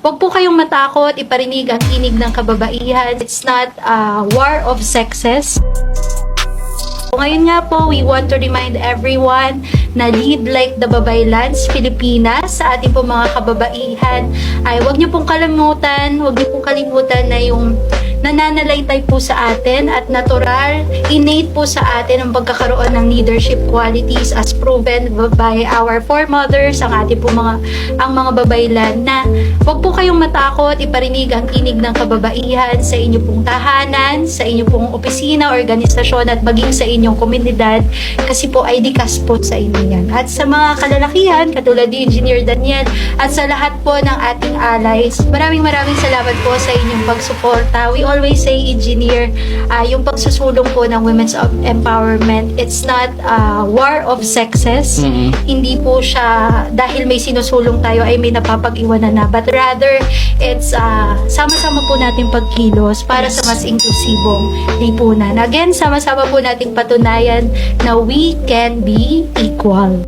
Huwag po kayong matakot, iparinig ang tinig ng kababaihan. It's not a war of sexes. Ngayon nga po, we want to remind everyone na Lead Like the Babaylands, Pilipinas, sa ating po mga kababaihan, ay huwag niyo pong kalimutan na yung nananalaytay po sa atin at natural, innate po sa atin ang pagkakaroon ng leadership qualities as proven by our foremothers, ang mga babaylan, na huwag po kayong matakot, iparinig ang tinig ng kababaihan sa inyo pong tahanan, sa inyo pong opisina, organisasyon, at maging sa inyong komunidad, kasi po ay likas po sa inyo yan. At sa mga kalalakihan, katulad ni Engineer Daniel, at sa lahat po ng ating allies, maraming salamat po sa inyong pagsuporta. We always say, Engineer, yung pagsusulong po ng women's empowerment, it's not a war of sexes. Hindi po siya dahil may sinusulong tayo ay may napapag-iwanan na, but rather it's sama-sama po natin pagkilos para sa mas inklusibong lipunan. Again, sama-sama po nating patunayan na we can be equal.